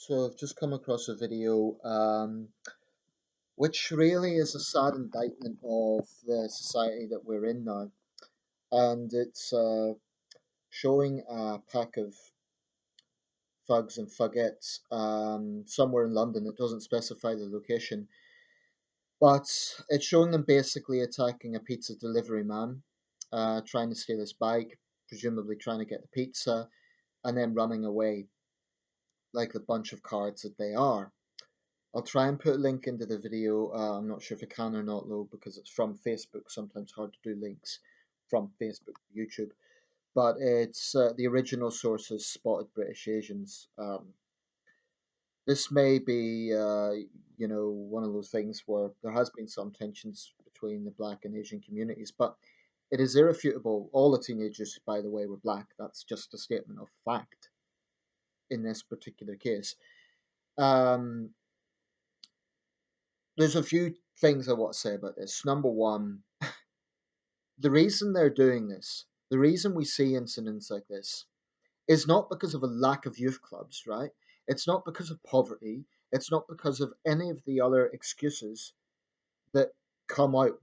So I've just come across a video, which really is a sad indictment of the society that we're in now, and it's showing a pack of thugs and thugettes somewhere in London. It doesn't specify the location, but it's showing them basically attacking a pizza delivery man, trying to steal his bike, presumably trying to get the pizza, and then running away like the bunch of cards that they are. I'll try and put a link into the video. I'm not sure if I can or not, though, because it's from Facebook. Sometimes hard to do links from Facebook to YouTube. But it's the original source is Spotted British Asians. This may be, one of those things where there has been some tensions between the black and Asian communities, but it is irrefutable. All the teenagers, by the way, were black. That's just a statement of fact in this particular case. Um, there's a few things I want to say about this. Number one, the reason they're doing this, the reason we see incidents like this, is not because of a lack of youth clubs, right? It's not because of poverty. It's not because of any of the other excuses that come out,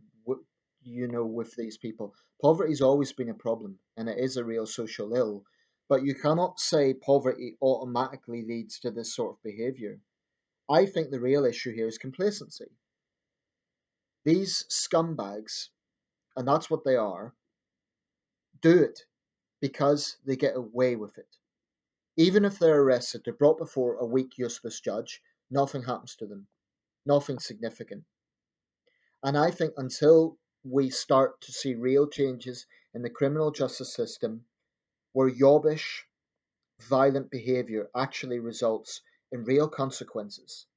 with these people. Poverty's always been a problem, and it is a real social ill. But you cannot say poverty automatically leads to this sort of behaviour. I think the real issue here is complacency. These scumbags, and that's what they are, do it because they get away with it. Even if they're arrested, they're brought before a weak, useless judge, nothing happens to them, nothing significant. And I think until we start to see real changes in the criminal justice system, where yobbish, violent behaviour actually results in real consequences,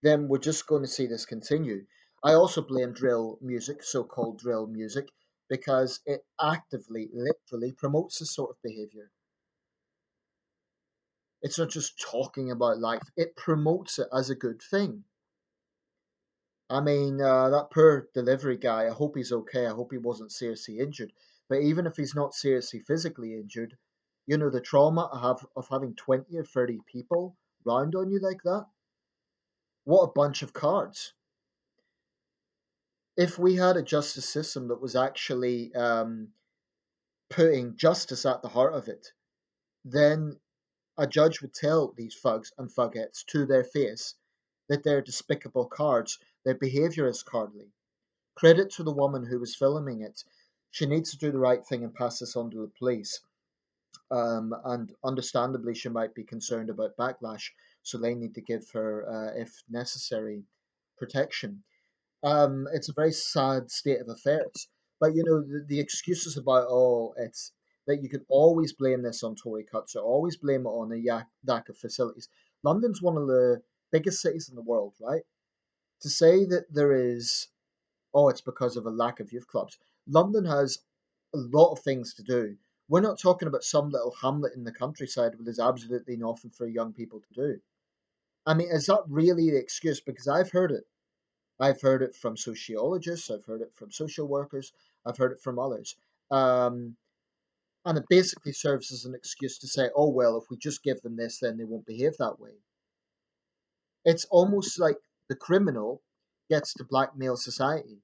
then we're just going to see this continue. I also blame drill music, so called drill music, because it actively, literally promotes this sort of behaviour. It's not just talking about life, it promotes it as a good thing. I mean, that poor delivery guy, I hope he's okay. I hope he wasn't seriously injured. But even if he's not seriously physically injured, the trauma of having 20 or 30 people round on you like that, what a bunch of cards. If we had a justice system that was actually putting justice at the heart of it, then a judge would tell these thugs and thugettes to their face that they're despicable cards, their behaviour is cowardly. Credit to the woman who was filming it. She needs to do the right thing and pass this on to the police. And understandably, she might be concerned about backlash, so they need to give her, if necessary, protection. It's a very sad state of affairs. But the excuses about it's that you can always blame this on Tory cuts or always blame it on a lack of facilities. London's one of the biggest cities in the world, right? To say that there is, oh, it's because of a lack of youth clubs. London has a lot of things to do. We're not talking about some little hamlet in the countryside where there's absolutely nothing for young people to do. I mean, is that really the excuse? Because I've heard it. I've heard it from sociologists, I've heard it from social workers, I've heard it from others. Um, and it basically serves as an excuse to say, oh, well, if we just give them this, then they won't behave that way. It's almost like the criminal gets to blackmail society.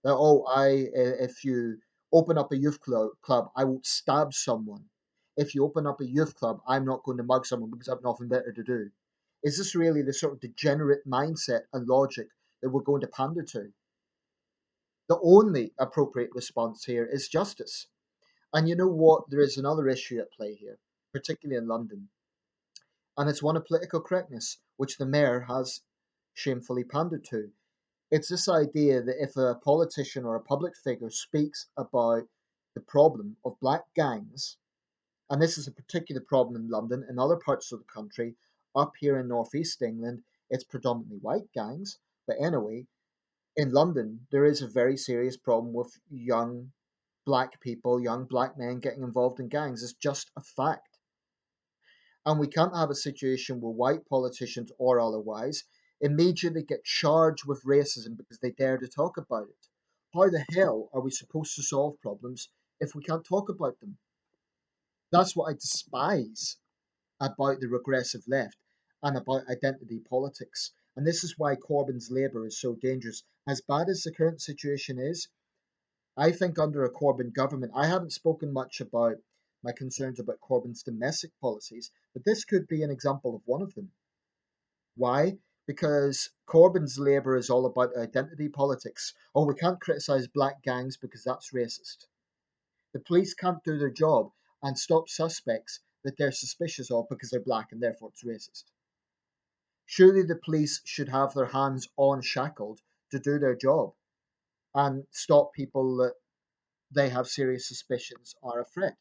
That, oh, if you open up a youth club, I will stab someone. If you open up a youth club, I'm not going to mug someone because I've nothing better to do. Is this really the sort of degenerate mindset and logic that we're going to pander to? The only appropriate response here is justice. And you know what? There is another issue at play here, particularly in London, and it's one of political correctness, which the mayor has shamefully pandered to. It's this idea that if a politician or a public figure speaks about the problem of black gangs, and this is a particular problem in London and other parts of the country, up here in northeast England, it's predominantly white gangs. But anyway, in London, there is a very serious problem with young black people, young black men getting involved in gangs. It's just a fact. And we can't have a situation where white politicians or otherwise immediately get charged with racism because they dare to talk about it. How the hell are we supposed to solve problems if we can't talk about them? That's what I despise. about the regressive left and about identity politics. And this is why Corbyn's Labour is so dangerous. As bad as the current situation is, I think under a Corbyn government, I haven't spoken much about my concerns about Corbyn's domestic policies, but this could be an example of one of them. Why? Because Corbyn's Labour is all about identity politics. Oh, we can't criticise black gangs because that's racist. The police can't do their job and stop suspects that they're suspicious of because they're black and therefore it's racist. Surely the police should have their hands unshackled to do their job and stop people that they have serious suspicions are a threat.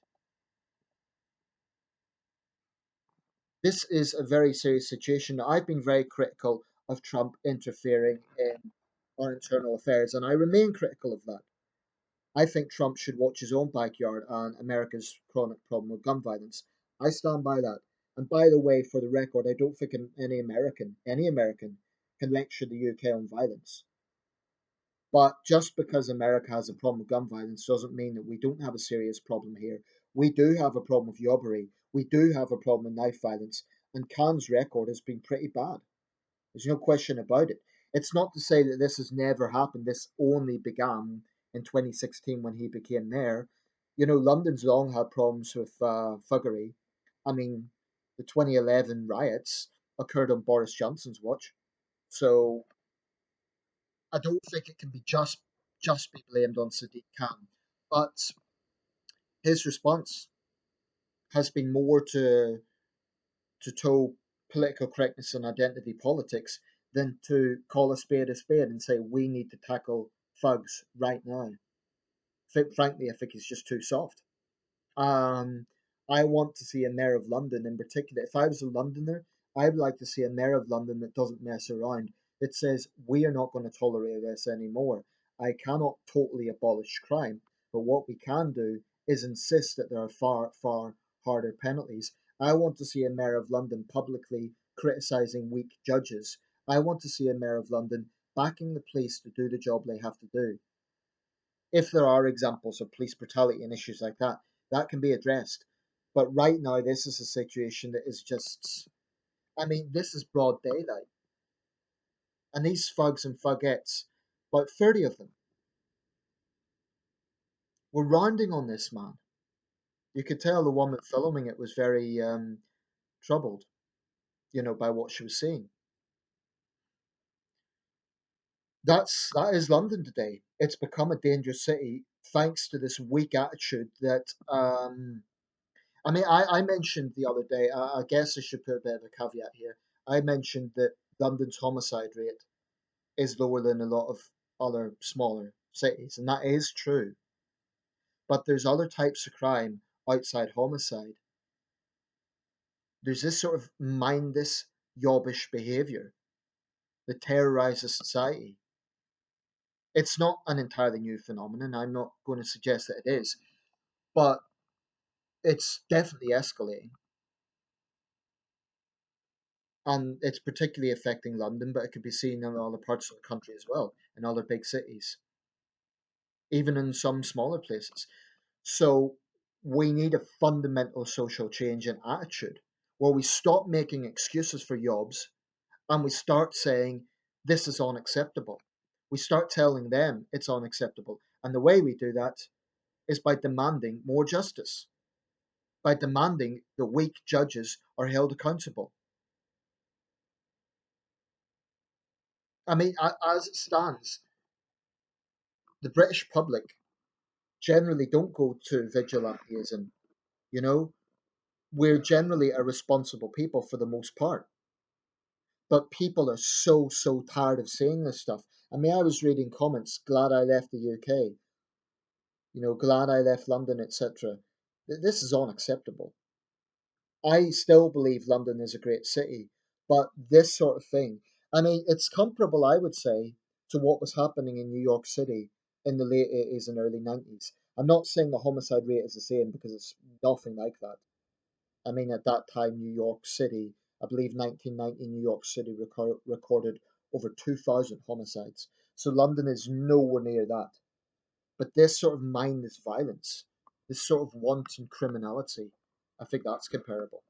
This is a very serious situation. I've been very critical of Trump interfering in our internal affairs, and I remain critical of that. I think Trump should watch his own backyard and America's chronic problem with gun violence. I stand by that. And by the way, for the record, I don't think any American can lecture the UK on violence. But just because America has a problem with gun violence doesn't mean that we don't have a serious problem here. We do have a problem with robbery. We do have a problem with knife violence. And Khan's record has been pretty bad. There's no question about it. It's not to say that this has never happened. This only began in 2016 when he became mayor. London's long had problems with thuggery. I mean, the 2011 riots occurred on Boris Johnson's watch. So I don't think it can be just be blamed on Sadiq Khan. But his response has been more to toe political correctness and identity politics than to call a spade and say we need to tackle thugs right now. Frankly, I think it's just too soft. Um, I want to see a mayor of London in particular. If I was a Londoner, I'd like to see a mayor of London that doesn't mess around. That says we are not going to tolerate this anymore. I cannot totally abolish crime, but what we can do is insist that there are far, far harder penalties. I want to see a mayor of London publicly criticising weak judges. I want to see a mayor of London backing the police to do the job they have to do. If there are examples of police brutality and issues like that, that can be addressed. But right now, this is a situation that is just, I mean, this is broad daylight. And these thugs and thugettes, about 30 of them, were rounding on this man. You could tell the woman filming it was very troubled, by what she was seeing. That is London today. It's become a dangerous city thanks to this weak attitude that I mean, I mentioned the other day, I guess I should put a bit of a caveat here. I mentioned that London's homicide rate is lower than a lot of other smaller cities, and that is true. But there's other types of crime outside homicide. There's this sort of mindless, yobbish behaviour that terrorizes society. It's not an entirely new phenomenon. I'm not going to suggest that it is, but it's definitely escalating. And it's particularly affecting London, but it could be seen in other parts of the country as well, in other big cities, even in some smaller places. So we need a fundamental social change in attitude where we stop making excuses for jobs and we start saying this is unacceptable. We start telling them it's unacceptable. And the way we do that is by demanding more justice, by demanding that weak judges are held accountable. I mean, as it stands, the British public generally don't go to vigilantism. You know, we're generally a responsible people for the most part. But people are so tired of seeing this stuff. I mean, I was reading comments, glad I left the UK, glad I left London, etc. This is unacceptable. I still believe London is a great city, but this sort of thing, I mean, it's comparable, I would say, to what was happening in New York City in the late 80s and early 90s. I'm not saying the homicide rate is the same because it's nothing like that. I mean, at that time, New York City, I believe 1990, New York City recorded over 2,000 homicides. So London is nowhere near that. But this sort of mindless violence, this sort of wanton criminality, I think that's comparable.